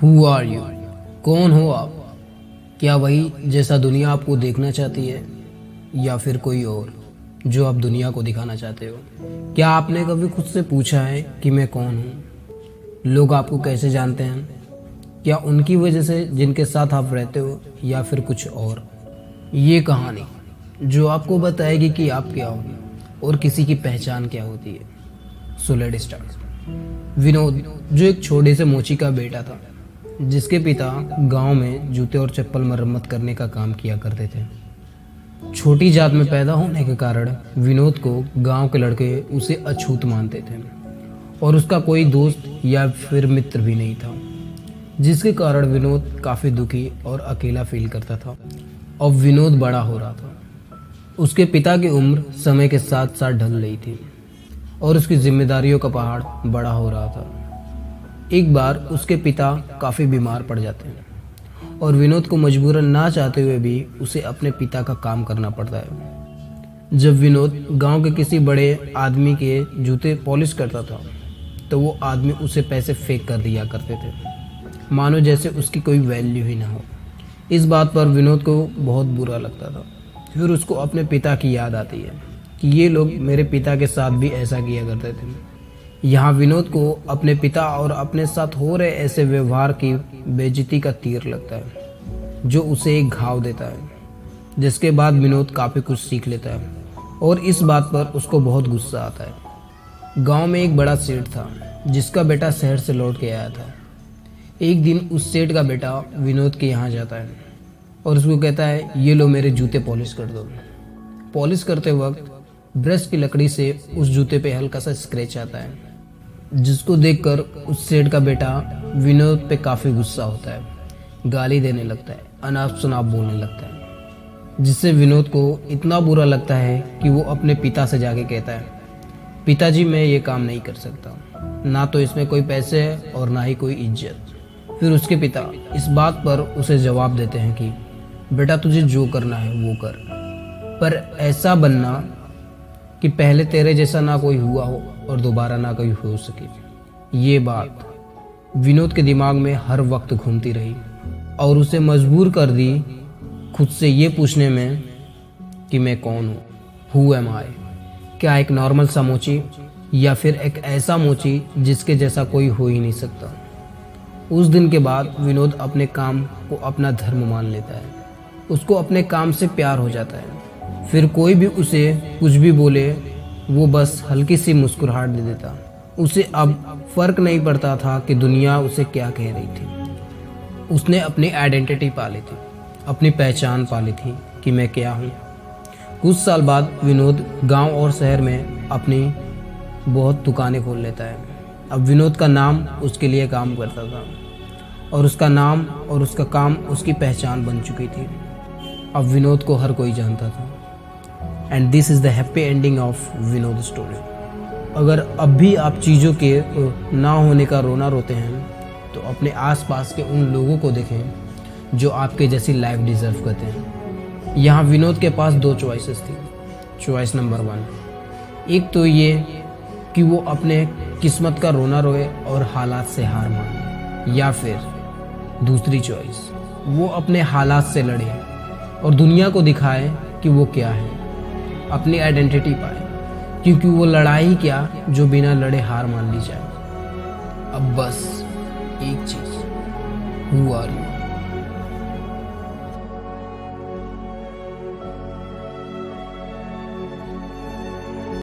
Who are you? कौन हो आप? क्या वही जैसा दुनिया आपको देखना चाहती है, या फिर कोई और जो आप दुनिया को दिखाना चाहते हो? क्या आपने कभी खुद से पूछा है कि मैं कौन हूँ? लोग आपको कैसे जानते हैं? क्या उनकी वजह से जिनके साथ आप रहते हो, या फिर कुछ और? ये कहानी जो आपको बताएगी कि आप क्या हो और किसी की पहचान क्या होती है। So let's start. विनोद जो एक छोटे से मोची का बेटा था, जिसके पिता गांव में जूते और चप्पल मरम्मत करने का काम किया करते थे। छोटी जात में पैदा होने के कारण विनोद को गांव के लड़के उसे अछूत मानते थे और उसका कोई दोस्त या फिर मित्र भी नहीं था, जिसके कारण विनोद काफ़ी दुखी और अकेला फील करता था। अब विनोद बड़ा हो रहा था। उसके पिता की उम्र समय के साथ साथ ढल रही थी और उसकी जिम्मेदारियों का पहाड़ बड़ा हो रहा था। एक बार उसके पिता काफ़ी बीमार पड़ जाते हैं और विनोद को मजबूरन ना चाहते हुए भी उसे अपने पिता का काम करना पड़ता है। जब विनोद गांव के किसी बड़े आदमी के जूते पॉलिश करता था, तो वो आदमी उसे पैसे फेंक कर दिया करते थे, मानो जैसे उसकी कोई वैल्यू ही ना हो। इस बात पर विनोद को बहुत बुरा लगता था। फिर उसको अपने पिता की याद आती है कि ये लोग मेरे पिता के साथ भी ऐसा किया करते थे। यहाँ विनोद को अपने पिता और अपने साथ हो रहे ऐसे व्यवहार की बेइज्जती का तीर लगता है, जो उसे एक घाव देता है। जिसके बाद विनोद काफ़ी कुछ सीख लेता है और इस बात पर उसको बहुत गुस्सा आता है। गांव में एक बड़ा सेठ था, जिसका बेटा शहर से लौट के आया था। एक दिन उस सेठ का बेटा विनोद के यहाँ जाता है और उसको कहता है, ये लो मेरे जूते पॉलिश कर दो। पॉलिश करते वक्त ब्रश की लकड़ी से उस जूते पे हल्का सा स्क्रैच आता है, जिसको देखकर उस सेठ का बेटा विनोद पे काफ़ी गुस्सा होता है, गाली देने लगता है, अनाप शनाप बोलने लगता है। जिससे विनोद को इतना बुरा लगता है कि वो अपने पिता से जाके कहता है, पिताजी मैं ये काम नहीं कर सकता, ना तो इसमें कोई पैसे है और ना ही कोई इज्जत। फिर उसके पिता इस बात पर उसे जवाब देते हैं कि बेटा तुझे जो करना है वो कर, पर ऐसा बनना कि पहले तेरे जैसा ना कोई हुआ हो और दोबारा ना कोई हो सके। ये बात विनोद के दिमाग में हर वक्त घूमती रही और उसे मजबूर कर दी खुद से ये पूछने में कि मैं कौन हूँ, हु एम आई? क्या एक नॉर्मल सा मोची, या फिर एक ऐसा मोची जिसके जैसा कोई हो ही नहीं सकता। उस दिन के बाद विनोद अपने काम को अपना धर्म मान लेता है। उसको अपने काम से प्यार हो जाता है। फिर कोई भी उसे कुछ भी बोले, वो बस हल्की सी मुस्कुराहट दे देता। उसे अब फर्क नहीं पड़ता था कि दुनिया उसे क्या कह रही थी। उसने अपनी आइडेंटिटी पा ली थी, अपनी पहचान पा ली थी कि मैं क्या हूँ। कुछ साल बाद विनोद गांव और शहर में अपनी बहुत दुकानें खोल लेता है। अब विनोद का नाम उसके लिए काम करता था और उसका नाम और उसका काम उसकी पहचान बन चुकी थी। अब विनोद को हर कोई जानता था। And this is the happy ending of Vinod story. अगर अब भी आप चीज़ों के ना होने का रोना रोते हैं, तो अपने आसपास के उन लोगों को देखें जो आपके जैसी लाइफ डिज़र्व करते हैं। यहाँ विनोद के पास दो चॉइसेस थी। चॉइस नंबर 1, एक तो ये कि वो अपने किस्मत का रोना रोए और हालात से हार माने, या फिर दूसरी चॉइस, वो अपने हालात से लड़े और दुनिया को दिखाए कि वो क्या है, अपनी आइडेंटिटी पाए, क्योंकि वो लड़ाई क्या जो बिना लड़े हार मान ली जाए। अब बस एक चीज़, हु आर यू?